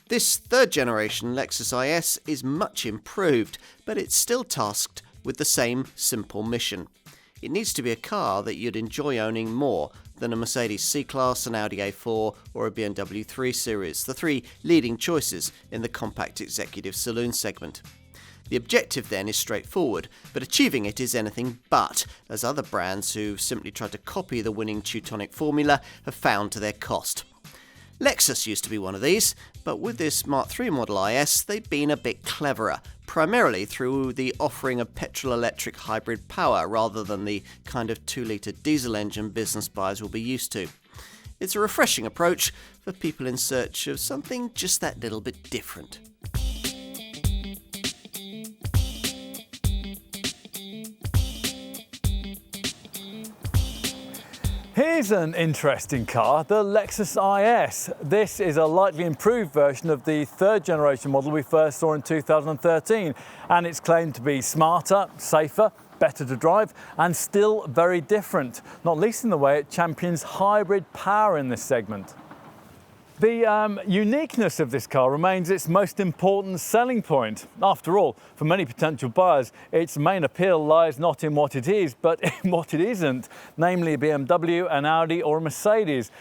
This third generation Lexus IS is much improved, but it's still tasked with the same simple mission. It needs to be a car that you'd enjoy owning more than a Mercedes C-Class, an Audi A4 or a BMW 3 Series, the three leading choices in the compact executive saloon segment. The objective then is straightforward, but achieving it is anything but, as other brands who've simply tried to copy the winning Teutonic formula have found to their cost. Lexus used to be one of these, but with this Mark III Model IS they've been a bit cleverer, primarily through the offering of petrol-electric hybrid power rather than the kind of 2-litre diesel engine business buyers will be used to. It's a refreshing approach for people in search of something just that little bit different. Here's an interesting car, the Lexus IS. This is a lightly improved version of the third generation model we first saw in 2013, and it's claimed to be smarter, safer, better to drive, and still very different, not least in the way it champions hybrid power in this segment. The uniqueness of this car remains its most important selling point. After all, for many potential buyers, its main appeal lies not in what it is, but in what it isn't, namely a BMW, an Audi or a Mercedes,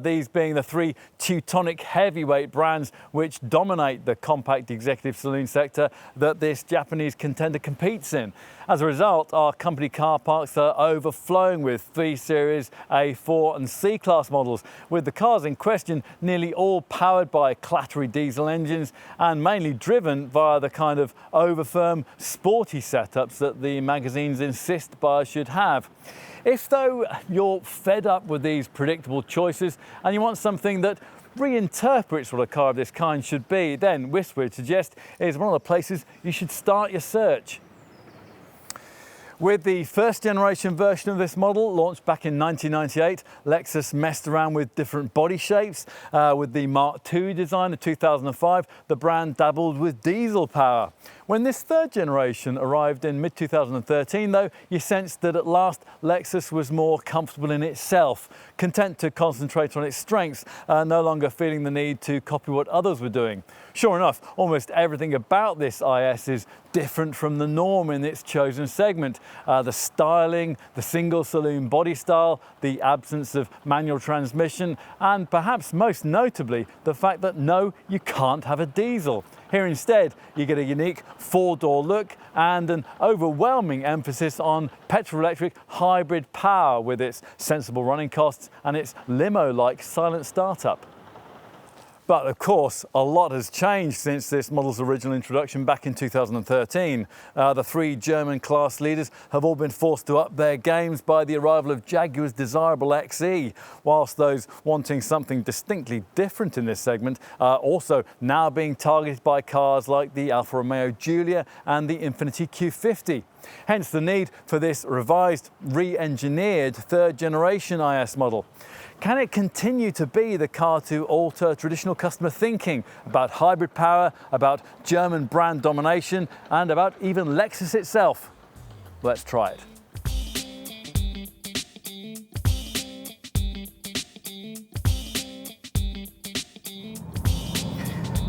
these being the three Teutonic heavyweight brands which dominate the compact executive saloon sector that this Japanese contender competes in. As a result, our company car parks are overflowing with 3 Series, A4 and C-Class models, with the cars in question nearly all powered by clattery diesel engines and mainly driven via the kind of over-firm, sporty setups that the magazines insist buyers should have. If, though, you're fed up with these predictable choices and you want something that reinterprets what a car of this kind should be, then this, we'd suggest, is one of the places you should start your search. With the first generation version of this model launched back in 1998, Lexus messed around with different body shapes. With the Mark II design of 2005, the brand dabbled with diesel power. When this third generation arrived in mid-2013, though, you sensed that at last Lexus was more comfortable in itself, content to concentrate on its strengths, no longer feeling the need to copy what others were doing. Sure enough, almost everything about this IS is different from the norm in its chosen segment. The styling, the single saloon body style, the absence of manual transmission, and perhaps most notably, the fact that no, you can't have a diesel. Here instead, you get a unique 4-door look and an overwhelming emphasis on petrol-electric hybrid power with its sensible running costs and its limo-like silent startup. But of course, a lot has changed since this model's original introduction back in 2013. The three German class leaders have all been forced to up their games by the arrival of Jaguar's desirable XE, whilst those wanting something distinctly different in this segment are also now being targeted by cars like the Alfa Romeo Giulia and the Infiniti Q50. Hence the need for this revised, re-engineered third generation IS model. Can it continue to be the car to alter traditional customer thinking about hybrid power, about German brand domination, and about even Lexus itself? Let's try it.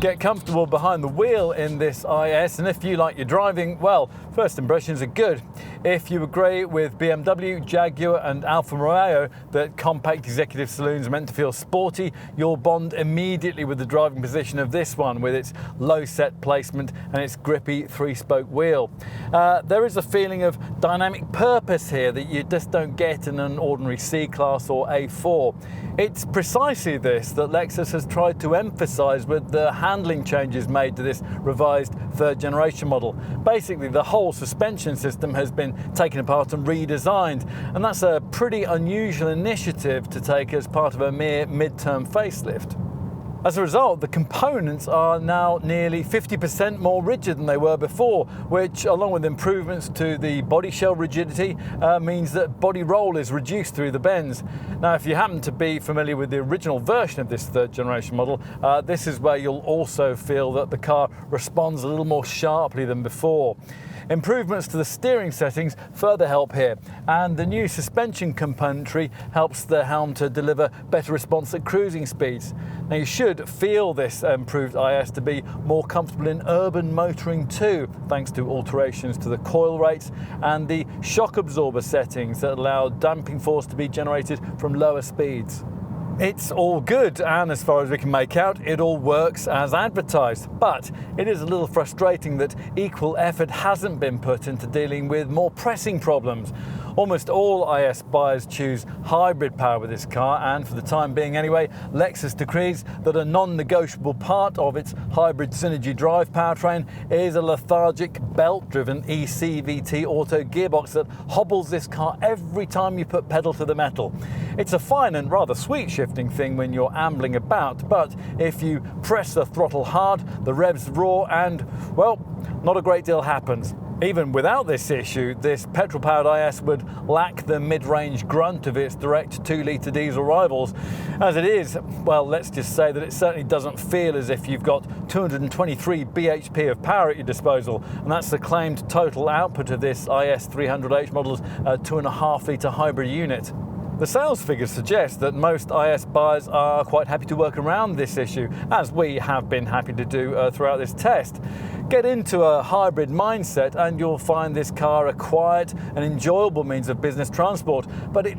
Get comfortable behind the wheel in this IS, and if you like your driving, well, first impressions are good. If you agree with BMW, Jaguar and Alfa Romeo that compact executive saloons are meant to feel sporty, you'll bond immediately with the driving position of this one with its low set placement and its grippy 3-spoke wheel. There is a feeling of dynamic purpose here that you just don't get in an ordinary C-Class or A4. It's precisely this that Lexus has tried to emphasize with the handling changes made to this revised third generation model. Basically, the whole suspension system has been taken apart and redesigned, and that's a pretty unusual initiative to take as part of a mere mid-term facelift. As a result, the components are now nearly 50% more rigid than they were before, which, along with improvements to the body shell rigidity, means that body roll is reduced through the bends. Now, if you happen to be familiar with the original version of this third generation model, this is where you'll also feel that the car responds a little more sharply than before. Improvements to the steering settings further help here, and the new suspension componentry helps the helm to deliver better response at cruising speeds. Now you should feel this improved IS to be more comfortable in urban motoring too, thanks to alterations to the coil rates and the shock absorber settings that allow damping force to be generated from lower speeds. It's all good, and as far as we can make out, it all works as advertised. But it is a little frustrating that equal effort hasn't been put into dealing with more pressing problems. Almost all IS buyers choose hybrid power with this car, and for the time being anyway, Lexus decrees that a non-negotiable part of its hybrid Synergy drive powertrain is a lethargic belt-driven eCVT auto gearbox that hobbles this car every time you put pedal to the metal. It's a fine and rather sweet shifting thing when you're ambling about, but if you press the throttle hard, the revs roar and, well, not a great deal happens. Even without this issue, this petrol-powered IS would lack the mid-range grunt of its direct 2-litre diesel rivals. As it is, well, let's just say that it certainly doesn't feel as if you've got 223 bhp of power at your disposal, and that's the claimed total output of this IS 300H model's 2.5-litre hybrid unit. The sales figures suggest that most IS buyers are quite happy to work around this issue, as we have been happy to do throughout this test. Get into a hybrid mindset and you'll find this car a quiet and enjoyable means of business transport, but it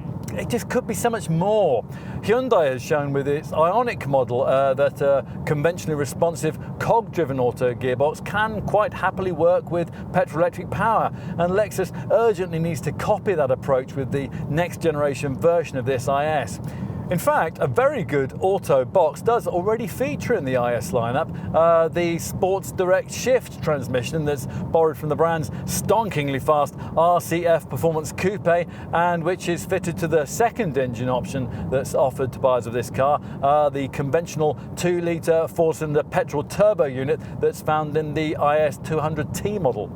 just could be so much more. Hyundai has shown with its Ioniq model that a conventionally responsive cog-driven auto gearbox can quite happily work with petrol-electric power, and Lexus urgently needs to copy that approach with the next generation version of this IS. In fact, a very good auto box does already feature in the IS lineup the Sports Direct Shift transmission that's borrowed from the brand's stonkingly fast RCF Performance Coupe, and which is fitted to the second engine option that's offered to buyers of this car, the conventional 2-litre 4-cylinder petrol turbo unit that's found in the IS 200T model.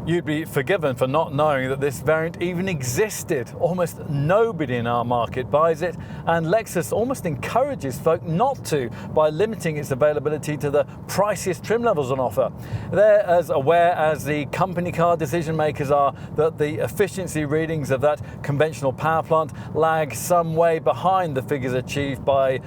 You'd be forgiven for not knowing that this variant even existed. Almost nobody in our market buys it, and Lexus almost encourages folk not to by limiting its availability to the priciest trim levels on offer. They're as aware as the company car decision makers are that the efficiency readings of that conventional power plant lag some way behind the figures achieved by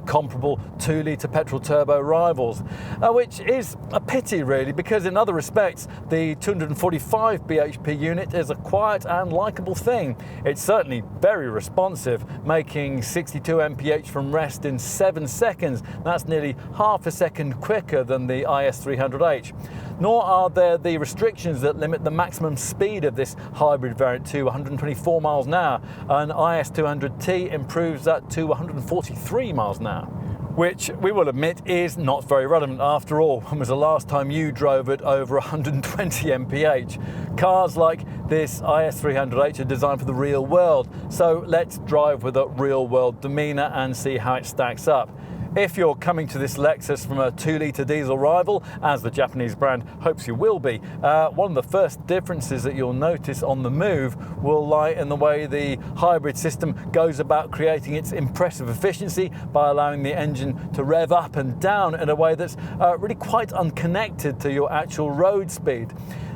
comparable 2-litre petrol turbo rivals, which is a pity really, because in other respects the 245 bhp unit is a quiet and likeable thing. It's certainly very responsive, making 62 mph from rest in 7 seconds. That's nearly half a second quicker than the IS 300H. Nor are there the restrictions that limit the maximum speed of this hybrid variant to 124 miles an hour. An IS 200T improves that to 143 miles an hour. Which we will admit is not very relevant after all. When was the last time you drove at over 120 mph? Cars like this IS 300H are designed for the real world, so let's drive with a real world demeanour and see how it stacks up. If you're coming to this Lexus from a 2-litre diesel rival, as the Japanese brand hopes you will be, one of the first differences that you'll notice on the move will lie in the way the hybrid system goes about creating its impressive efficiency by allowing the engine to rev up and down in a way that's really quite unconnected to your actual road speed.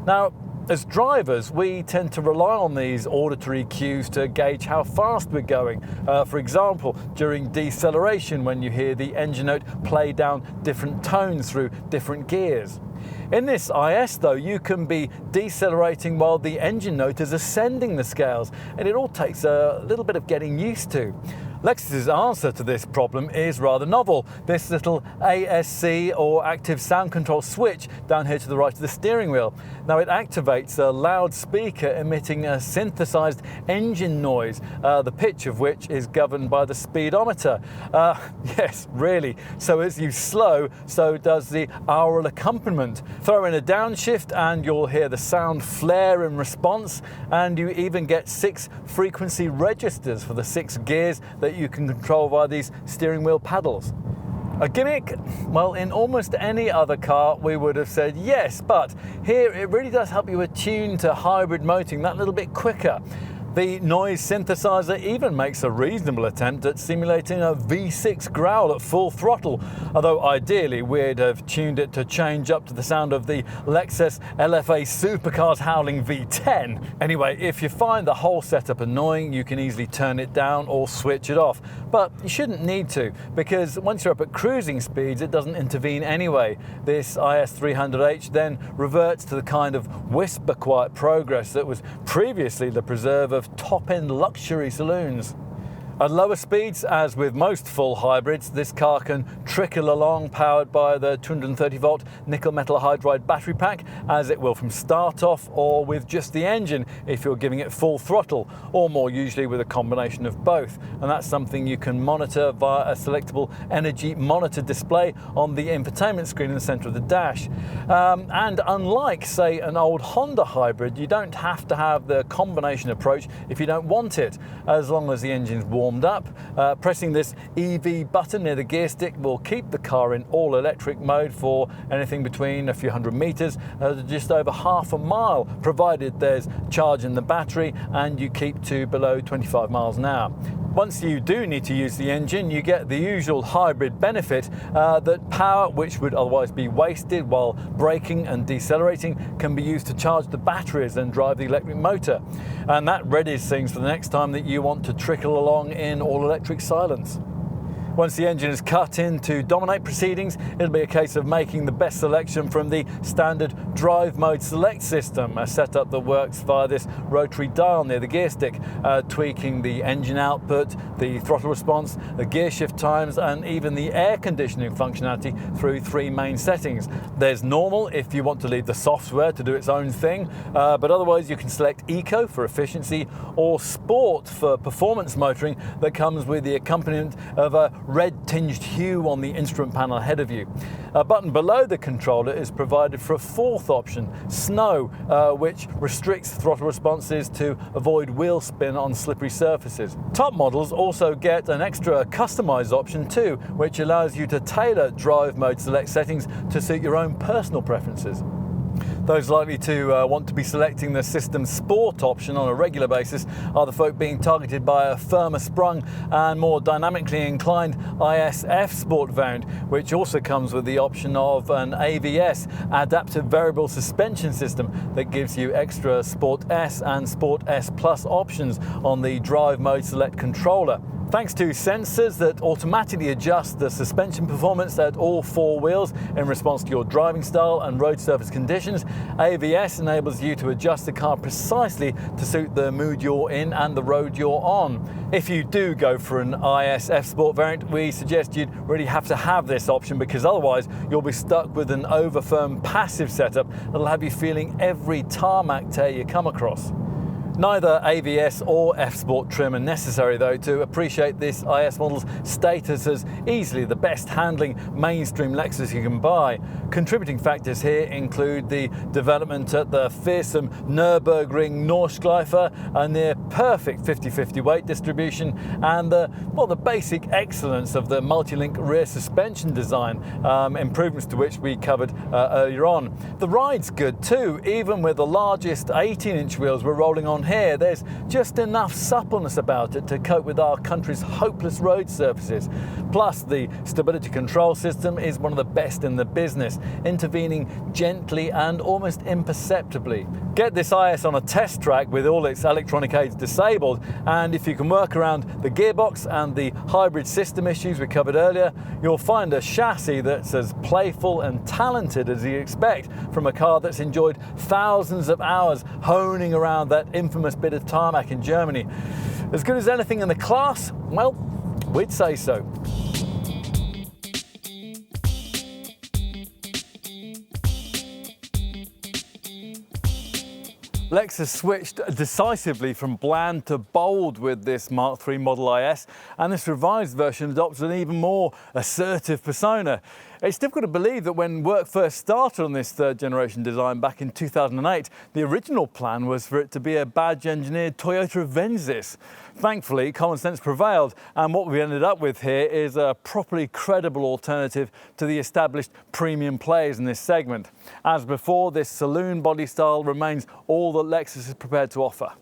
Now, as drivers, we tend to rely on these auditory cues to gauge how fast we're going. For example, during deceleration, when you hear the engine note play down different tones through different gears. In this IS though, you can be decelerating while the engine note is ascending the scales, and it all takes a little bit of getting used to. Lexus's answer to this problem is rather novel. This little ASC, or active sound control switch, down here to the right of the steering wheel. Now it activates a loudspeaker emitting a synthesized engine noise, the pitch of which is governed by the speedometer. Yes, really. So as you slow, so does the aural accompaniment. Throw in a downshift and you'll hear the sound flare in response, and you even get 6 frequency registers for the 6 gears that you can control via these steering wheel paddles. A gimmick? Well, in almost any other car we would have said yes, but here it really does help you attune to hybrid motoring that little bit quicker. The noise synthesizer even makes a reasonable attempt at simulating a V6 growl at full throttle, although ideally we'd have tuned it to change up to the sound of the Lexus LFA supercar's howling V10. Anyway, if you find the whole setup annoying, you can easily turn it down or switch it off. But you shouldn't need to, because once you're up at cruising speeds, it doesn't intervene anyway. This IS300H then reverts to the kind of whisper quiet progress that was previously the preserve of top-end luxury saloons. At lower speeds, as with most full hybrids, this car can trickle along powered by the 230-volt nickel metal hydride battery pack, as it will from start off, or with just the engine if you're giving it full throttle, or more usually with a combination of both. And that's something you can monitor via a selectable energy monitor display on the infotainment screen in the center of the dash. And unlike, say, an old Honda hybrid, you don't have to have the combination approach if you don't want it, as long as the engine's warmed up. Pressing this EV button near the gear stick will keep the car in all electric mode for anything between a few hundred meters to just over half a mile, provided there's charge in the battery and you keep to below 25 miles an hour. Once you do need to use the engine, you get the usual hybrid benefit that power, which would otherwise be wasted while braking and decelerating, can be used to charge the batteries and drive the electric motor. And that readies things for the next time that you want to trickle along in all-electric silence. Once the engine is cut in to dominate proceedings, it'll be a case of making the best selection from the standard drive mode select system, a setup that works via this rotary dial near the gear stick, tweaking the engine output, the throttle response, the gear shift times, and even the air conditioning functionality through three main settings. There's normal if you want to leave the software to do its own thing, but otherwise you can select eco for efficiency or sport for performance motoring that comes with the accompaniment of a red tinged hue on the instrument panel ahead of you. A button below the controller is provided for a fourth option, snow, which restricts throttle responses to avoid wheel spin on slippery surfaces. Top models also get an extra customized option too, which allows you to tailor drive mode select settings to suit your own personal preferences. Those likely to want to be selecting the system sport option on a regular basis are the folk being targeted by a firmer sprung and more dynamically inclined ISF sport variant, which also comes with the option of an AVS, adaptive variable suspension system, that gives you extra Sport S and Sport S Plus options on the drive mode select controller. Thanks to sensors that automatically adjust the suspension performance at all four wheels in response to your driving style and road surface conditions, AVS enables you to adjust the car precisely to suit the mood you're in and the road you're on. If you do go for an ISF Sport variant, we suggest you'd really have to have this option, because otherwise you'll be stuck with an over-firm passive setup that'll have you feeling every tarmac tear you come across. Neither AVS or F-Sport trim are necessary though to appreciate this IS model's status as easily the best handling mainstream Lexus you can buy. Contributing factors here include the development at the fearsome Nürburgring Nordschleife, a near perfect 50-50 weight distribution, and the basic excellence of the multi-link rear suspension design, improvements to which we covered earlier on. The ride's good too, even with the largest 18-inch wheels we're rolling on here. There's just enough suppleness about it to cope with our country's hopeless road surfaces. Plus, the stability control system is one of the best in the business, intervening gently and almost imperceptibly. Get this IS on a test track with all its electronic aids disabled, and if you can work around the gearbox and the hybrid system issues we covered earlier, you'll find a chassis that's as playful and talented as you expect from a car that's enjoyed thousands of hours honing around that infamous bit of tarmac in Germany. As good as anything in the class? Well, we'd say so. Lexus switched decisively from bland to bold with this Mark III Model IS, and this revised version adopts an even more assertive persona. It's difficult to believe that when work first started on this third generation design back in 2008, the original plan was for it to be a badge-engineered Toyota Avensis. Thankfully, common sense prevailed, and what we ended up with here is a properly credible alternative to the established premium players in this segment. As before, this saloon body style remains all that Lexus is prepared to offer.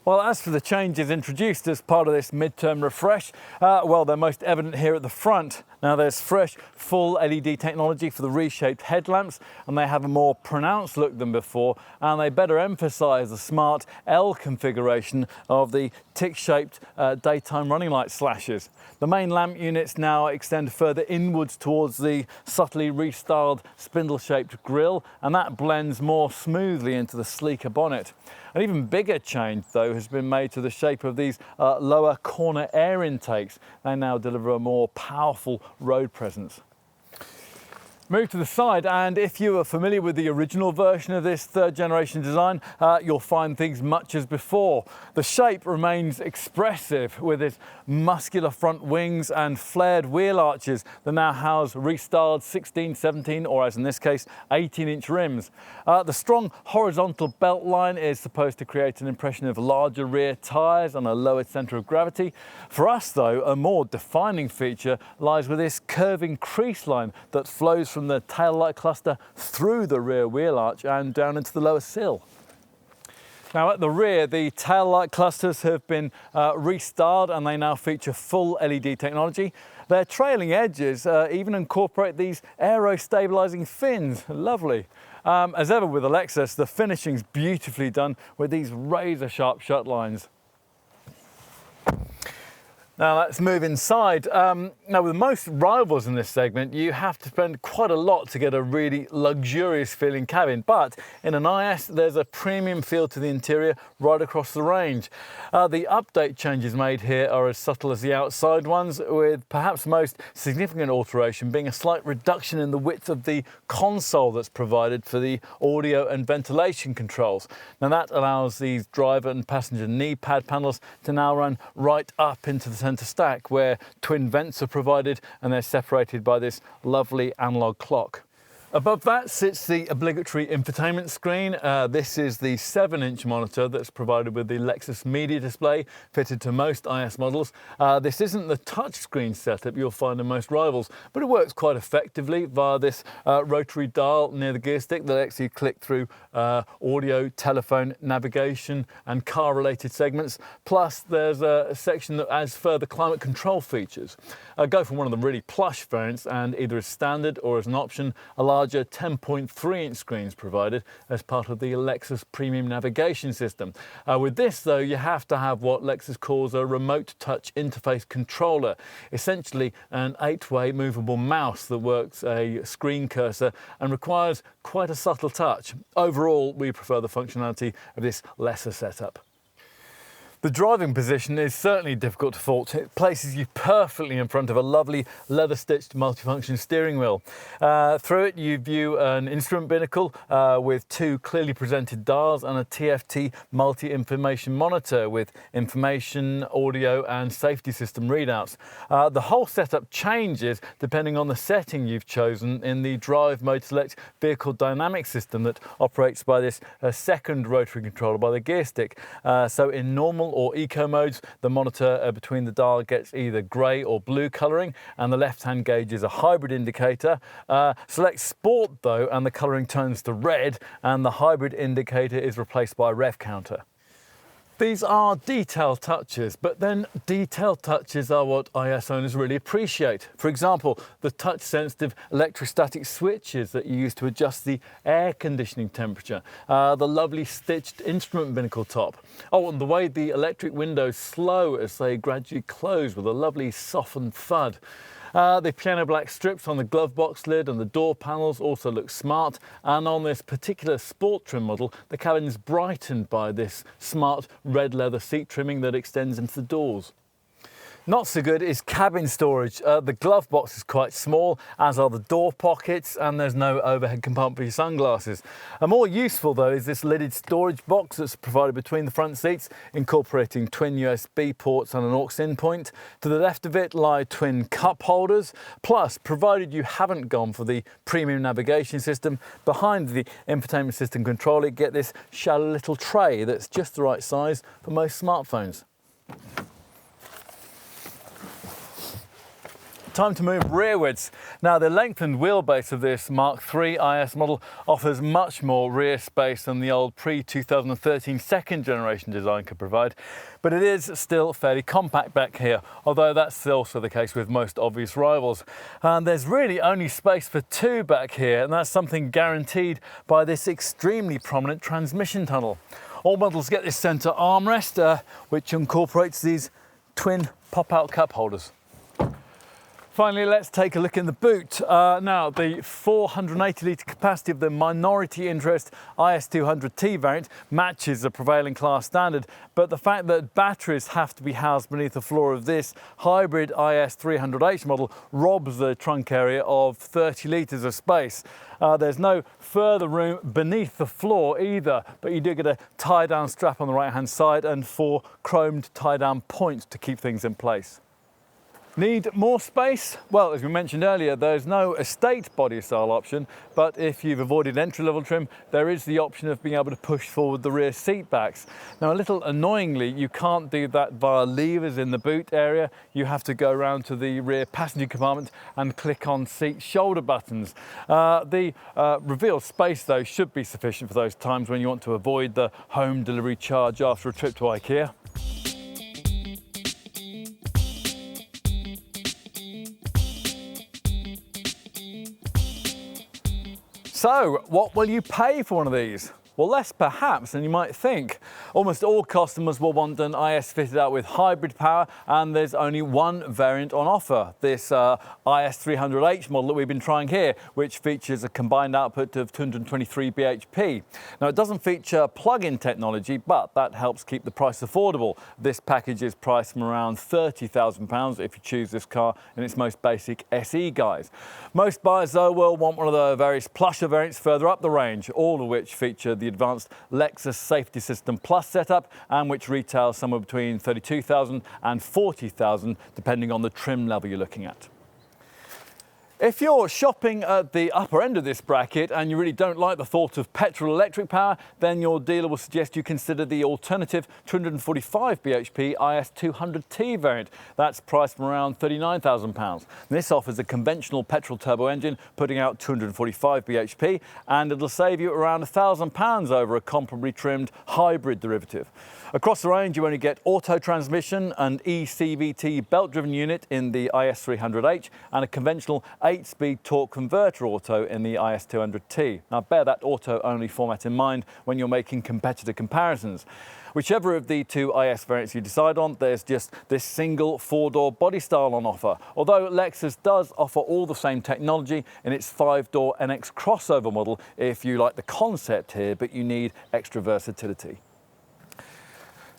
Well, as for the changes introduced as part of this midterm refresh, well, they're most evident here at the front. Now, there's fresh full LED technology for the reshaped headlamps, and they have a more pronounced look than before, and they better emphasise the smart L configuration of the tick-shaped daytime running light slashes. The main lamp units now extend further inwards towards the subtly restyled spindle-shaped grille, and that blends more smoothly into the sleeker bonnet. An even bigger change, though, has been made to the shape of these lower corner air intakes. They now deliver a more powerful road presence. Move to the side, and if you are familiar with the original version of this third generation design, you'll find things much as before. The shape remains expressive with its muscular front wings and flared wheel arches that now house restyled 16, 17, or as in this case, 18-inch rims. The strong horizontal belt line is supposed to create an impression of larger rear tyres and a lower centre of gravity. For us, though, a more defining feature lies with this curving crease line that flows from the tail light cluster through the rear wheel arch and down into the lower sill. Now at the rear, the tail light clusters have been restyled, and they now feature full LED technology. Their trailing edges even incorporate these aero-stabilising fins. Lovely. As ever with the Lexus, the finishing's beautifully done with these razor-sharp shut lines. Now let's move inside. Now with most rivals in this segment, you have to spend quite a lot to get a really luxurious feeling cabin, but in an IS there's a premium feel to the interior right across the range. The update changes made here are as subtle as the outside ones, with perhaps the most significant alteration being a slight reduction in the width of the console that's provided for the audio and ventilation controls. Now that allows these driver and passenger knee pad panels to now run right up into the centre stack, where twin vents are provided, and they're separated by this lovely analog clock. Above that sits the obligatory infotainment screen. This is the 7-inch monitor that's provided with the Lexus Media Display fitted to most IS models. This isn't the touchscreen setup you'll find in most rivals, but it works quite effectively via this rotary dial near the gear stick that lets you click through audio, telephone, navigation and car-related segments. Plus there's a section that adds further climate control features. Go for one of the really plush variants, and either as standard or as an option, a larger 10.3-inch screens provided as part of the Lexus Premium Navigation System. With this, though, you have to have what Lexus calls a remote touch interface controller, essentially an 8-way movable mouse that works a screen cursor and requires quite a subtle touch. Overall, we prefer the functionality of this lesser setup. The driving position is certainly difficult to fault. It places you perfectly in front of a lovely leather-stitched multifunction steering wheel. Through it you view an instrument binnacle with 2 clearly presented dials and a TFT multi-information monitor with information, audio and safety system readouts. The whole setup changes depending on the setting you've chosen in the Drive Mode Select Vehicle Dynamic System that operates by this second rotary controller by the gear stick. So in normal or eco modes, the monitor between the dial gets either grey or blue colouring, and the left-hand gauge is a hybrid indicator. Select Sport though, and the colouring turns to red, and the hybrid indicator is replaced by a rev counter. These are detail touches, but then detail touches are what IS owners really appreciate. For example, the touch-sensitive electrostatic switches that you use to adjust the air conditioning temperature, the lovely stitched instrument binnacle top. Oh, and the way the electric windows slow as they gradually close with a lovely softened thud. The piano black strips on the glove box lid and the door panels also look smart, and on this particular sport trim model the cabin is brightened by this smart red leather seat trimming that extends into the doors. Not so good is cabin storage. The glove box is quite small, as are the door pockets, and there's no overhead compartment for your sunglasses. More useful though is this lidded storage box that's provided between the front seats, incorporating twin USB ports and an aux-in point. To the left of it lie twin cup holders, plus, provided you haven't gone for the premium navigation system, behind the infotainment system controller you get this shallow little tray that's just the right size for most smartphones. Time to move rearwards. Now, the lengthened wheelbase of this Mark III IS model offers much more rear space than the old pre-2013 second generation design could provide, but it is still fairly compact back here, although that's also the case with most obvious rivals. And there's really only space for two back here, and that's something guaranteed by this extremely prominent transmission tunnel. All models get this centre armrest, which incorporates these twin pop-out cup holders. Finally, let's take a look in the boot. Now, the 480 litre capacity of the minority interest IS200T variant matches the prevailing class standard, but the fact that batteries have to be housed beneath the floor of this hybrid IS300H model robs the trunk area of 30 litres of space. There's no further room beneath the floor either, but you do get a tie-down strap on the right-hand side and 4 chromed tie-down points to keep things in place. Need more space? Well, as we mentioned earlier, there's no estate body style option, but if you've avoided entry-level trim, there is the option of being able to push forward the rear seat backs. Now, a little annoyingly, you can't do that via levers in the boot area. You have to go around to the rear passenger compartment and click on seat shoulder buttons. The revealed space, though, should be sufficient for those times when you want to avoid the home delivery charge after a trip to IKEA. So, what will you pay for one of these? Well, less perhaps than you might think. Almost all customers will want an IS fitted out with hybrid power, and there's only one variant on offer, this IS300H model that we've been trying here, which features a combined output of 223 bhp. Now, it doesn't feature plug-in technology, but that helps keep the price affordable. This package is priced from around £30,000 if you choose this car in its most basic SE guise. Most buyers, though, will want one of the various plusher variants further up the range, all of which feature the advanced Lexus Safety System Plus setup, and which retails somewhere between £32,000 and £40,000 depending on the trim level you're looking at. If you're shopping at the upper end of this bracket and you really don't like the thought of petrol electric power, then your dealer will suggest you consider the alternative 245 bhp IS200T variant. That's priced from around £39,000. This offers a conventional petrol turbo engine putting out 245 bhp, and it'll save you around £1,000 over a comparably trimmed hybrid derivative. Across the range, you only get auto transmission, an eCVT belt-driven unit in the IS300H, and a conventional 8-speed torque converter auto in the IS200T. Now, bear that auto-only format in mind when you're making competitor comparisons. Whichever of the two IS variants you decide on, there's just this single 4-door body style on offer, although Lexus does offer all the same technology in its 5-door NX crossover model if you like the concept here, but you need extra versatility.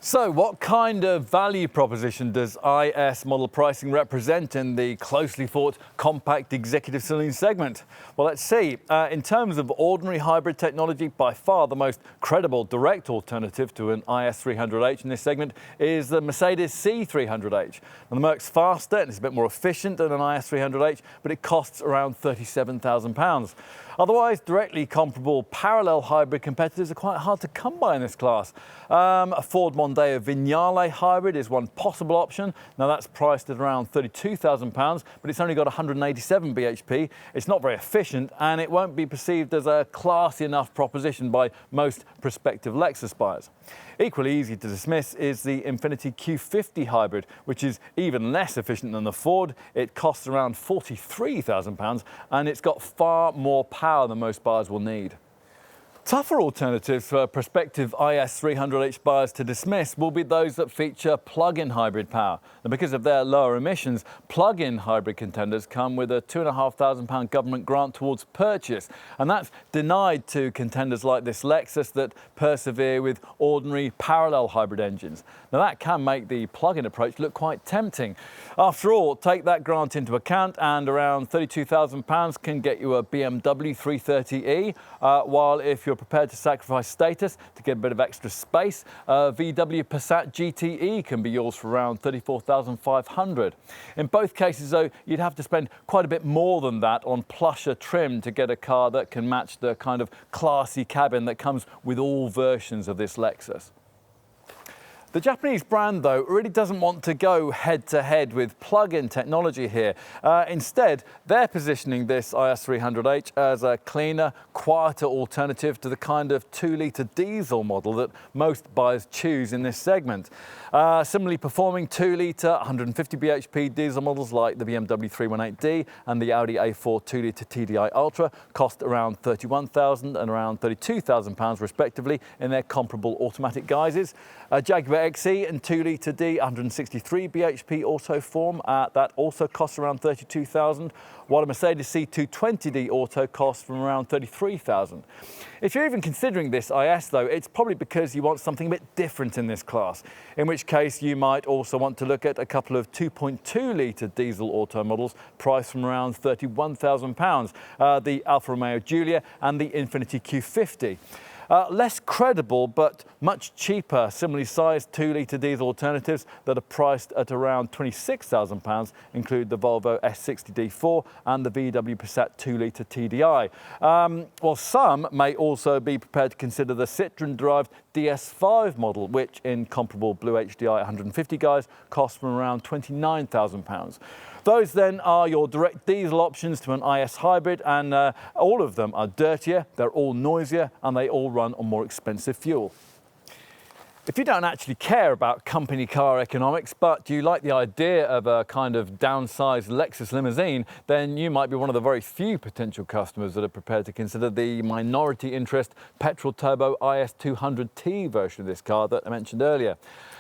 So, what kind of value proposition does IS model pricing represent in the closely thought compact executive saloon segment? Well, let's see. In terms of ordinary hybrid technology, by far the most credible direct alternative to an IS300H in this segment is the Mercedes C300H. Now, the Merc's faster and it's a bit more efficient than an IS300H, but it costs around £37,000. Otherwise, directly comparable parallel hybrid competitors are quite hard to come by in this class. A Ford Mondeo Vignale hybrid is one possible option. Now, that's priced at around £32,000, but it's only got 187 bhp. It's not very efficient, and it won't be perceived as a classy enough proposition by most prospective Lexus buyers. Equally easy to dismiss is the Infiniti Q50 hybrid, which is even less efficient than the Ford. It costs around £43,000, and it's got far more power than most buyers will need. Tougher alternatives for prospective IS300H buyers to dismiss will be those that feature plug-in hybrid power. And because of their lower emissions, plug-in hybrid contenders come with a £2,500 government grant towards purchase. And that's denied to contenders like this Lexus that persevere with ordinary parallel hybrid engines. Now, that can make the plug-in approach look quite tempting. After all, take that grant into account and around £32,000 can get you a BMW 330e, while if you're prepared to sacrifice status to get a bit of extra space, VW Passat GTE can be yours for around £34,500. In both cases, though, you'd have to spend quite a bit more than that on plusher trim to get a car that can match the kind of classy cabin that comes with all versions of this Lexus. The Japanese brand, though, really doesn't want to go head-to-head with plug-in technology here. Instead, they're positioning this IS300H as a cleaner, quieter alternative to the kind of 2-litre diesel model that most buyers choose in this segment. Similarly performing 2-litre, 150 bhp diesel models like the BMW 318D and the Audi A4 2-litre TDI Ultra cost around £31,000 and around £32,000 respectively in their comparable automatic guises. Jaguar XE and 2-litre D 163 bhp auto form, that also costs around £32,000, while a Mercedes C220D auto costs from around £33,000. If you're even considering this IS though, it's probably because you want something a bit different in this class, in which case you might also want to look at a couple of 2.2-litre diesel auto models priced from around £31,000, the Alfa Romeo Giulia and the Infiniti Q50. Less credible but much cheaper similarly sized 2-litre diesel alternatives that are priced at around £26,000 include the Volvo S60 D4 and the VW Passat 2-litre TDI. While some may also be prepared to consider the Citroën-derived DS5 model, which in comparable Blue HDI 150 guise costs from around £29,000. Those then are your direct diesel options to an IS hybrid, and all of them are dirtier, they're all noisier, and they all run on more expensive fuel. If you don't actually care about company car economics, but you like the idea of a kind of downsized Lexus limousine, then you might be one of the very few potential customers that are prepared to consider the minority interest petrol turbo IS200T version of this car that I mentioned earlier.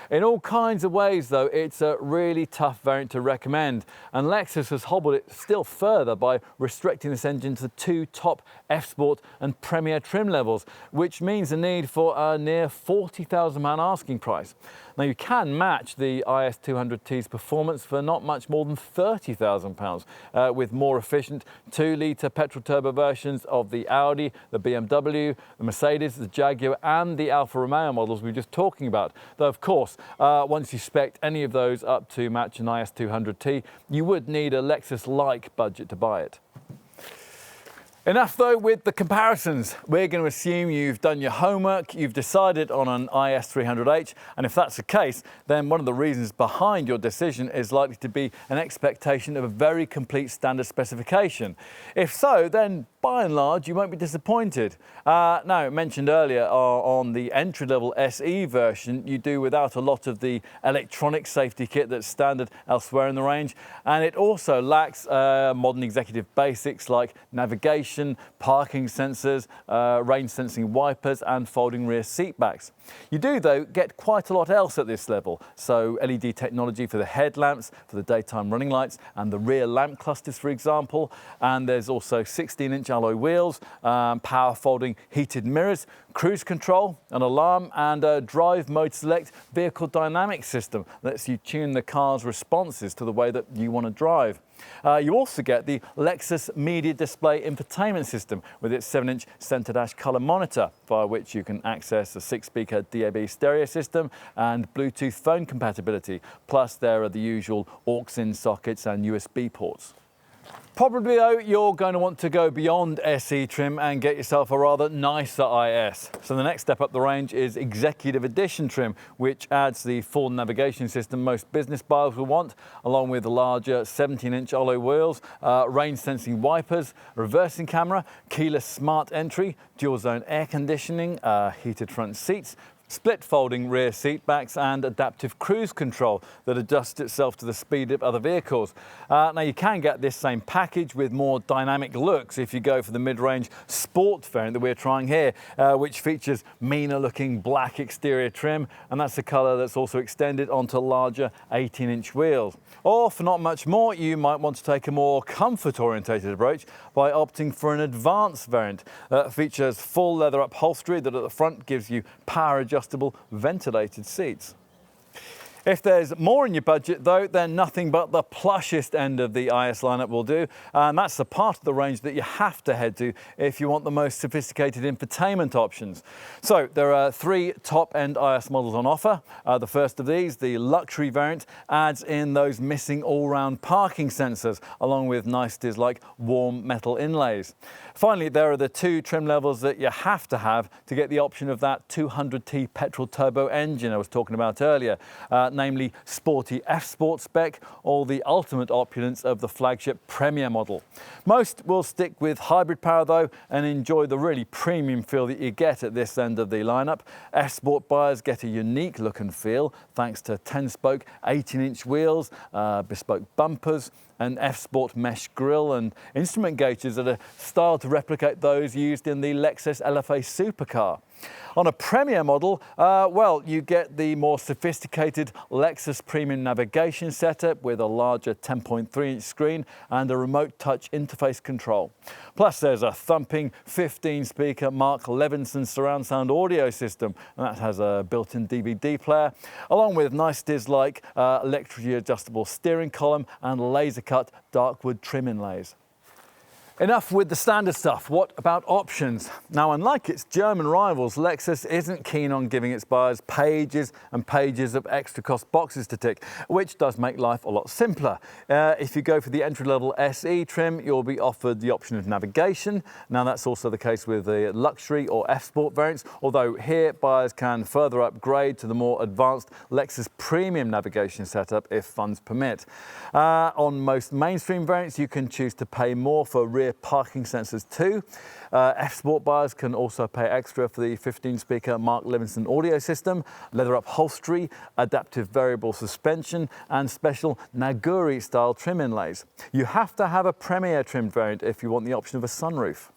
In all kinds of ways, though, it's a really tough variant to recommend, and Lexus has hobbled it still further by restricting this engine to the two top F-Sport and Premier trim levels, which means the need for a near £40,000 asking price. Now, you can match the IS200T's performance for not much more than £30,000 with more efficient 2-litre petrol turbo versions of the Audi, the BMW, the Mercedes, the Jaguar and the Alfa Romeo models we were just talking about. Though, of course, once you spec any of those up to match an IS200T, you would need a Lexus-like budget to buy it. Enough though with the comparisons. We're going to assume you've done your homework, you've decided on an IS300H, and if that's the case, then one of the reasons behind your decision is likely to be an expectation of a very complete standard specification. If so, then by and large, you won't be disappointed. Now, mentioned earlier on the entry-level SE version, you do without a lot of the electronic safety kit that's standard elsewhere in the range, and it also lacks modern executive basics like navigation, parking sensors, rain-sensing wipers and folding rear seat backs. You do, though, get quite a lot else at this level, so LED technology for the headlamps, for the daytime running lights and the rear lamp clusters, for example, and there's also 16-inch alloy wheels, power folding heated mirrors, cruise control, an alarm and a drive mode select vehicle dynamic system that lets you tune the car's responses to the way that you want to drive. You also get the Lexus Media Display Infotainment System with its 7-inch centre dash colour monitor, via which you can access a 6-speaker DAB stereo system and Bluetooth phone compatibility. Plus there are the usual aux-in sockets and USB ports. Probably, though, you're going to want to go beyond SE trim and get yourself a rather nicer IS. So the next step up the range is Executive Edition trim, which adds the full navigation system most business buyers will want, along with the larger 17-inch alloy wheels, rain-sensing wipers, reversing camera, keyless smart entry, dual-zone air conditioning, heated front seats, split folding rear seat backs and adaptive cruise control that adjusts itself to the speed of other vehicles. Now you can get this same package with more dynamic looks if you go for the mid-range sport variant that we're trying here, which features meaner looking black exterior trim, and that's the colour that's also extended onto larger 18-inch wheels. Or for not much more, you might want to take a more comfort orientated approach by opting for an advanced variant that features full leather upholstery that at the front gives you power adjustable ventilated seats. If there's more in your budget though, then nothing but the plushest end of the IS lineup will do. And that's the part of the range that you have to head to if you want the most sophisticated infotainment options. So there are 3 top-end IS models on offer. The first of these, the luxury variant, adds in those missing all-round parking sensors, along with niceties like warm metal inlays. Finally, there are the 2 trim levels that you have to get the option of that 200T petrol turbo engine I was talking about earlier, namely sporty F-Sport spec or the ultimate opulence of the flagship Premier model. Most will stick with hybrid power though and enjoy the really premium feel that you get at this end of the lineup. F-Sport buyers get a unique look and feel thanks to 10-spoke 18-inch wheels, bespoke bumpers, an F-Sport mesh grille and instrument gauges that are styled to replicate those used in the Lexus LFA supercar. On a Premier model, well, you get the more sophisticated Lexus premium navigation setup with a larger 10.3-inch screen and a remote touch interface control. Plus, there's a thumping 15-speaker Mark Levinson surround sound audio system, and that has a built-in DVD player, along with niceties like electrically adjustable steering column and laser-cut dark wood trim inlays. Enough with the standard stuff. What about options? Now, unlike its German rivals, Lexus isn't keen on giving its buyers pages and pages of extra cost boxes to tick, which does make life a lot simpler. If you go for the entry-level SE trim, you'll be offered the option of navigation. Now, that's also the case with the luxury or F-Sport variants, although here buyers can further upgrade to the more advanced Lexus premium navigation setup if funds permit. On most mainstream variants, you can choose to pay more for rear parking sensors too. F-Sport buyers can also pay extra for the 15-speaker Mark Levinson audio system, leather upholstery, adaptive variable suspension and special Naguri-style trim inlays. You have to have a Premier trimmed variant if you want the option of a sunroof.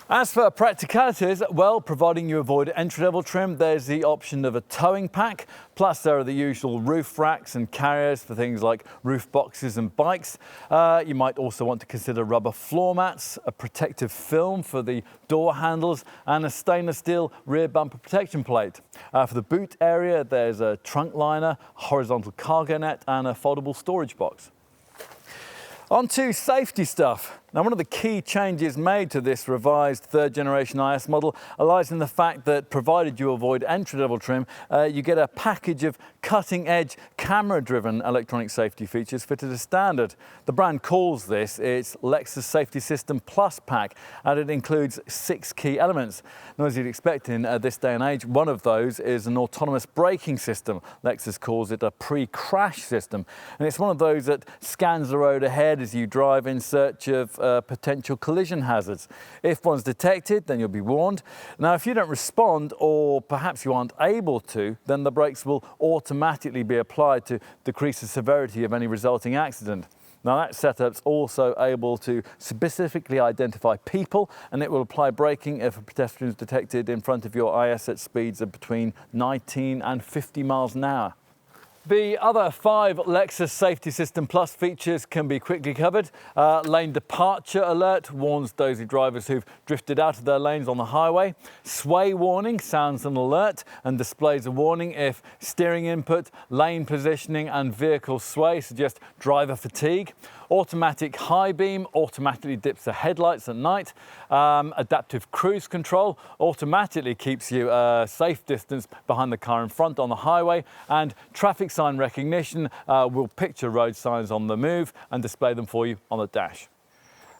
As for practicalities, well, providing you avoid entry-level trim, there's the option of a towing pack, plus there are the usual roof racks and carriers for things like roof boxes and bikes. You might also want to consider rubber floor mats, a protective film for the door handles, and a stainless steel rear bumper protection plate. For the boot area, there's a trunk liner, horizontal cargo net, and a foldable storage box. On to safety stuff. Now, one of the key changes made to this revised third-generation IS model lies in the fact that, provided you avoid entry-level trim, you get a package of cutting-edge, camera-driven electronic safety features fitted as standard. The brand calls this its Lexus Safety System Plus pack, and it includes 6 key elements. Now, as you'd expect in this day and age, one of those is an autonomous braking system. Lexus calls it a pre-crash system, and it's one of those that scans the road ahead as you drive in search of potential collision hazards. If one's detected, then you'll be warned. Now, if you don't respond, or perhaps you aren't able to, then the brakes will automatically be applied to decrease the severity of any resulting accident. Now, that setup's also able to specifically identify people, and it will apply braking if a pedestrian is detected in front of your IS at speeds of between 19 and 50 miles an hour. The other 5 Lexus Safety System Plus features can be quickly covered. Lane departure alert warns dozy drivers who've drifted out of their lanes on the highway. Sway warning sounds an alert and displays a warning if steering input, lane positioning and vehicle sway suggest driver fatigue. Automatic high beam automatically dips the headlights at night. Adaptive cruise control automatically keeps you a safe distance behind the car in front on the highway. And traffic sign recognition will picture road signs on the move and display them for you on the dash.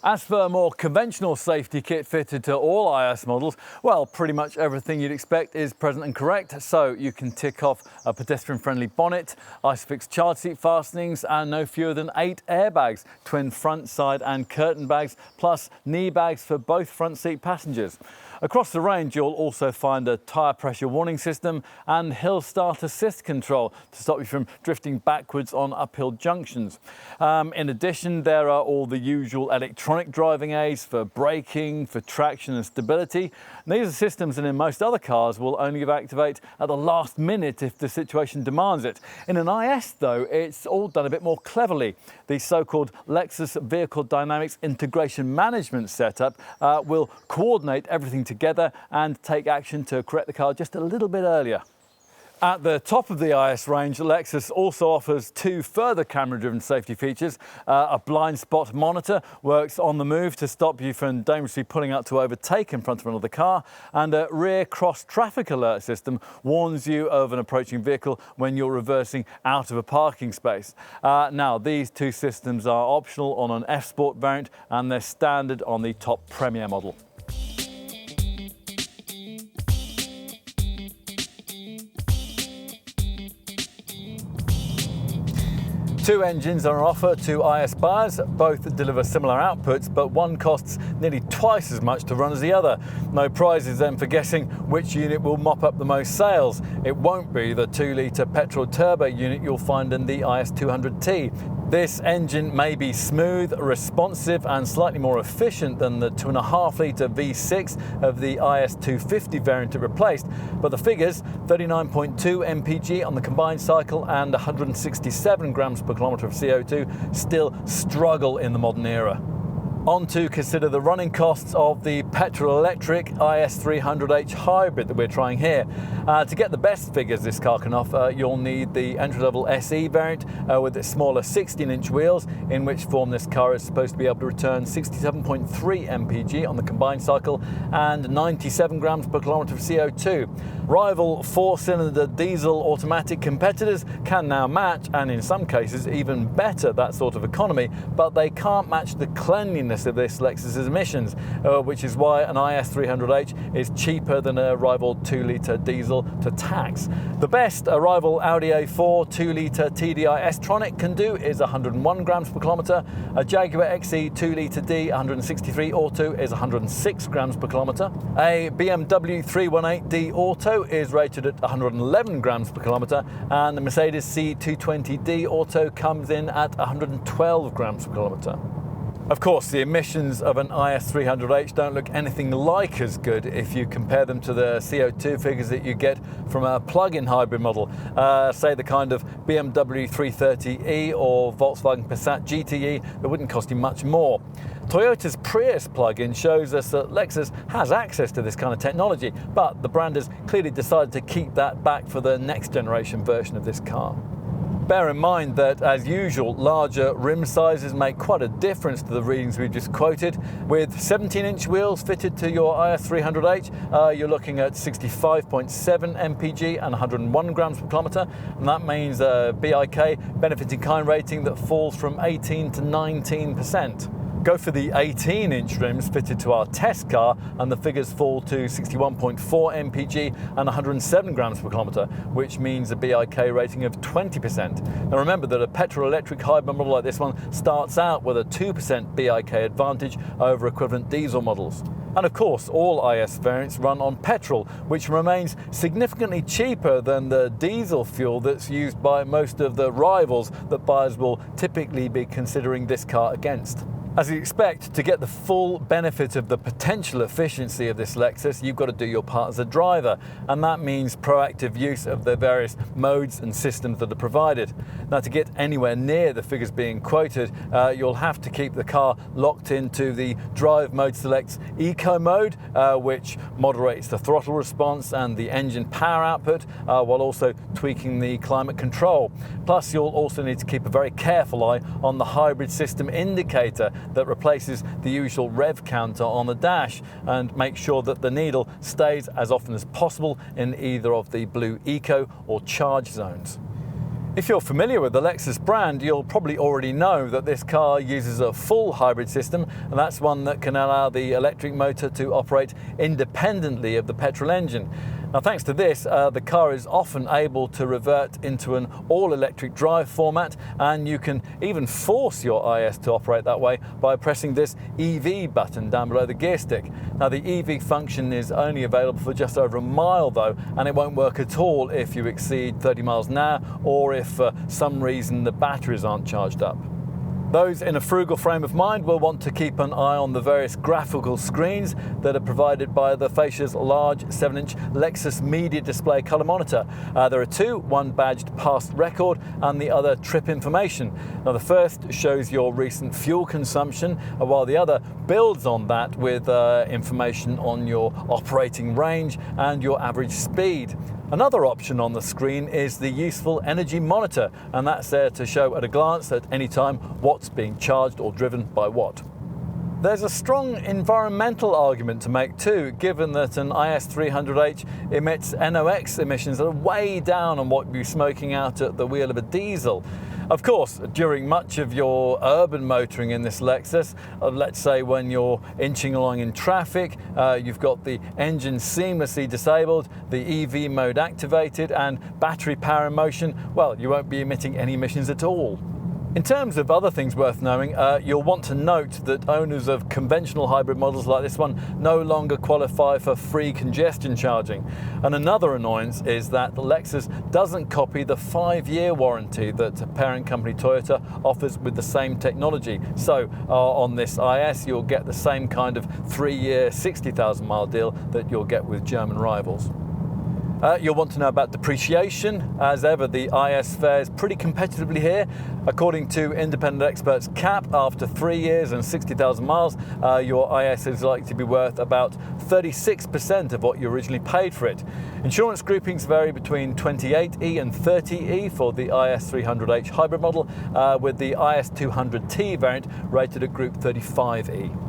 As for a more conventional safety kit fitted to all IS models, well, pretty much everything you'd expect is present and correct. So you can tick off a pedestrian-friendly bonnet, ISOFIX child seat fastenings, and no fewer than 8 airbags, twin front, side and curtain bags, plus knee bags for both front seat passengers. Across the range, you'll also find a tyre pressure warning system and hill start assist control to stop you from drifting backwards on uphill junctions. In addition, there are all the usual electronic driving aids for braking, for traction and stability. And these are systems that in most other cars will only activate at the last minute if the situation demands it. In an IS, though, it's all done a bit more cleverly. The so-called Lexus Vehicle Dynamics Integration Management setup will coordinate everything together and take action to correct the car just a little bit earlier. At the top of the IS range, Lexus also offers two further camera-driven safety features. A blind spot monitor works on the move to stop you from dangerously pulling out to overtake in front of another car, and a rear cross-traffic alert system warns you of an approaching vehicle when you're reversing out of a parking space. Now, these two systems are optional on an F Sport variant, and they're standard on the top Premier model. Two engines are on offer to IS buyers. Both deliver similar outputs, but one costs nearly twice as much to run as the other. No prizes then for guessing which unit will mop up the most sales. It won't be the 2-litre petrol turbo unit you'll find in the IS 200T. This engine may be smooth, responsive and slightly more efficient than the 2.5-litre V6 of the IS 250 variant it replaced, but the figures, 39.2 mpg on the combined cycle and 167 grams per kilometre of CO2, still struggle in the modern era. On to consider the running costs of the petrol-electric IS 300h hybrid that we're trying here. To get the best figures this car can offer, you'll need the entry-level SE variant with its smaller 16-inch wheels, in which form this car is supposed to be able to return 67.3 mpg on the combined cycle and 97 grams per kilometre of CO2. Rival four-cylinder diesel automatic competitors can now match, and in some cases even better, that sort of economy, but they can't match the cleanliness of this Lexus's emissions, which is why an IS 300h is cheaper than a rival 2-litre diesel to tax. The best a rival Audi A4 2-litre TDI S-Tronic can do is 101 grams per kilometre. A Jaguar XE 2-litre D 163 Auto is 106 grams per kilometre. A BMW 318D Auto is rated at 111 grams per kilometre, and the Mercedes C220D Auto comes in at 112 grams per kilometre. Of course, the emissions of an IS 300h don't look anything like as good if you compare them to the CO2 figures that you get from a plug-in hybrid model, say the kind of BMW 330e or Volkswagen Passat GTE that wouldn't cost you much more. Toyota's Prius plug-in shows us that Lexus has access to this kind of technology, but the brand has clearly decided to keep that back for the next generation version of this car. Bear in mind that, as usual, larger rim sizes make quite a difference to the readings we've just quoted. With 17-inch wheels fitted to your IS 300h, you're looking at 65.7 mpg and 101 grams per kilometre, and that means a BIK, benefit in kind rating, that falls from 18 to 19%. Go for the 18-inch rims fitted to our test car, and the figures fall to 61.4 mpg and 107 grams per kilometre, which means a BIK rating of 20%. Now remember that a petrol-electric hybrid model like this one starts out with a 2% BIK advantage over equivalent diesel models. And of course, all IS variants run on petrol, which remains significantly cheaper than the diesel fuel that's used by most of the rivals that buyers will typically be considering this car against. As you expect, to get the full benefit of the potential efficiency of this Lexus, you've got to do your part as a driver, and that means proactive use of the various modes and systems that are provided. Now, to get anywhere near the figures being quoted, you'll have to keep the car locked into the Drive Mode Select's Eco mode, which moderates the throttle response and the engine power output, while also tweaking the climate control. Plus, you'll also need to keep a very careful eye on the hybrid system indicator that replaces the usual rev counter on the dash, and make sure that the needle stays as often as possible in either of the blue eco or charge zones. If you're familiar with the Lexus brand, you'll probably already know that this car uses a full hybrid system, and that's one that can allow the electric motor to operate independently of the petrol engine. Now, thanks to this, the car is often able to revert into an all-electric drive format, and you can even force your IS to operate that way by pressing this EV button down below the gear stick. Now, the EV function is only available for just over a mile though, and it won't work at all if you exceed 30 miles an hour or if for some reason the batteries aren't charged up. Those in a frugal frame of mind will want to keep an eye on the various graphical screens that are provided by the fascia's large 7-inch Lexus Media Display colour monitor. There are two, one badged past record and the other trip information. Now, the first shows your recent fuel consumption, while the other builds on that with information on your operating range and your average speed. Another option on the screen is the useful energy monitor, and that's there to show at a glance at any time what's being charged or driven by what. There's a strong environmental argument to make too, given that an IS300H emits NOx emissions that are way down on what you'd be smoking out at the wheel of a diesel. Of course, during much of your urban motoring in this Lexus, let's say when you're inching along in traffic, you've got the engine seamlessly disabled, the EV mode activated, and battery power in motion, well, you won't be emitting any emissions at all. In terms of other things worth knowing, you'll want to note that owners of conventional hybrid models like this one no longer qualify for free congestion charging. And another annoyance is that the Lexus doesn't copy the 5-year warranty that parent company Toyota offers with the same technology. So on this IS, you'll get the same kind of 3-year, 60,000 mile deal that you'll get with German rivals. You'll want to know about depreciation. As ever, the IS fares pretty competitively here. According to independent experts CAP, after 3 years and 60,000 miles, your IS is likely to be worth about 36% of what you originally paid for it. Insurance groupings vary between 28E and 30E for the IS300H hybrid model, with the IS200T variant rated at Group 35E.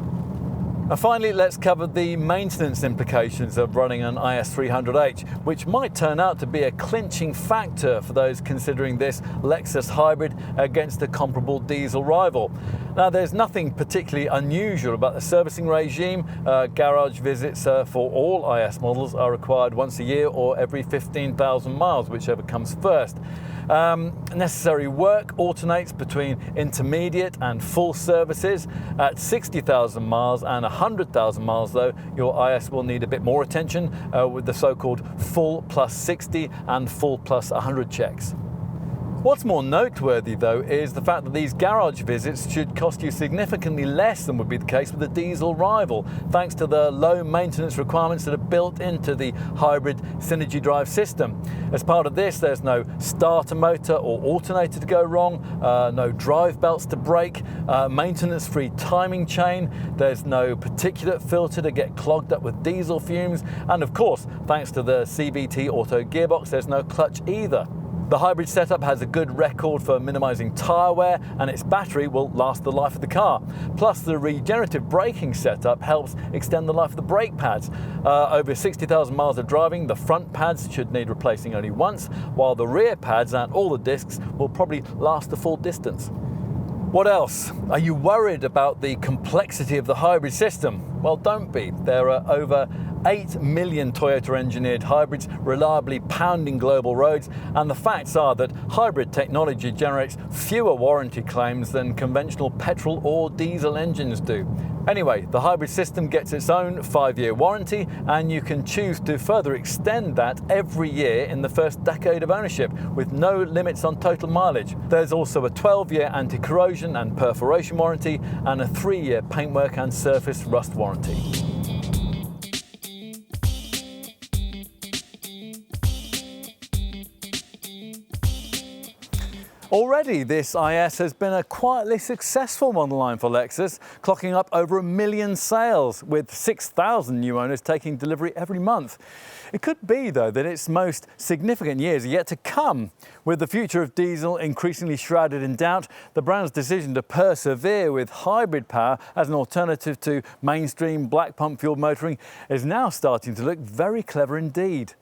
And finally, let's cover the maintenance implications of running an IS300H, which might turn out to be a clinching factor for those considering this Lexus hybrid against a comparable diesel rival. Now, there's nothing particularly unusual about the servicing regime. Garage visits for all IS models are required once a year or every 15,000 miles, whichever comes first. Necessary work alternates between intermediate and full services. At 60,000 miles and 100,000 miles though, your IS will need a bit more attention with the so-called full plus 60 and full plus 100 checks. What's more noteworthy though is the fact that these garage visits should cost you significantly less than would be the case with a diesel rival, thanks to the low maintenance requirements that are built into the hybrid Synergy drive system. As part of this, there's no starter motor or alternator to go wrong, no drive belts to break, maintenance-free timing chain, there's no particulate filter to get clogged up with diesel fumes, and of course, thanks to the CVT auto gearbox, there's no clutch either. The hybrid setup has a good record for minimising tyre wear, and its battery will last the life of the car. Plus, the regenerative braking setup helps extend the life of the brake pads. Over 60,000 miles of driving, the front pads should need replacing only once, while the rear pads and all the discs will probably last the full distance. What else? Are you worried about the complexity of the hybrid system? Well, don't be. There are over 8 million Toyota-engineered hybrids reliably pounding global roads, and the facts are that hybrid technology generates fewer warranty claims than conventional petrol or diesel engines do. Anyway, the hybrid system gets its own 5-year warranty, and you can choose to further extend that every year in the first decade of ownership, with no limits on total mileage. There's also a 12-year anti-corrosion and perforation warranty, and a 3-year paintwork and surface rust warranty. Already, this IS has been a quietly successful model line for Lexus, clocking up over 1 million sales, with 6,000 new owners taking delivery every month. It could be, though, that its most significant years are yet to come. With the future of diesel increasingly shrouded in doubt, the brand's decision to persevere with hybrid power as an alternative to mainstream black pump fueled motoring is now starting to look very clever indeed.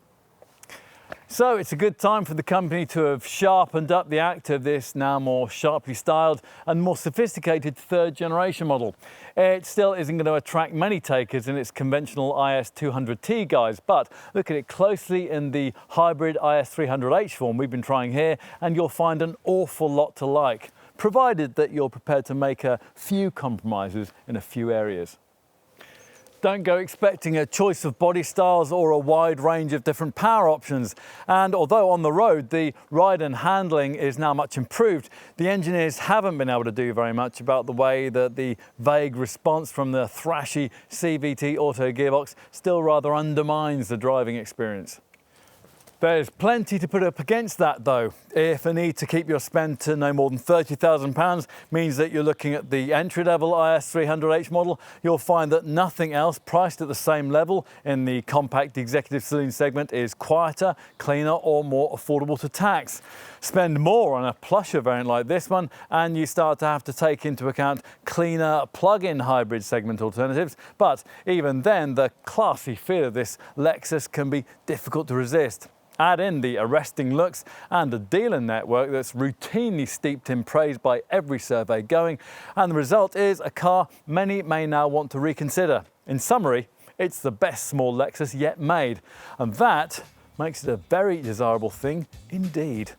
So it's a good time for the company to have sharpened up the act of this now more sharply styled and more sophisticated 3rd generation model. It still isn't going to attract many takers in its conventional IS200T guise, but look at it closely in the hybrid IS300H form we've been trying here, and you'll find an awful lot to like, provided that you're prepared to make a few compromises in a few areas. Don't go expecting a choice of body styles or a wide range of different power options. And although on the road the ride and handling is now much improved, the engineers haven't been able to do very much about the way that the vague response from the thrashy CVT auto gearbox still rather undermines the driving experience. There's plenty to put up against that though. If a need to keep your spend to no more than £30,000 means that you're looking at the entry-level IS 300H model, you'll find that nothing else priced at the same level in the compact executive saloon segment is quieter, cleaner or more affordable to tax. Spend more on a plusher variant like this one and you start to have to take into account cleaner plug-in hybrid segment alternatives, but even then the classy feel of this Lexus can be difficult to resist. Add in the arresting looks and a dealer network that's routinely steeped in praise by every survey going, and the result is a car many may now want to reconsider. In summary, it's the best small Lexus yet made, and that makes it a very desirable thing indeed.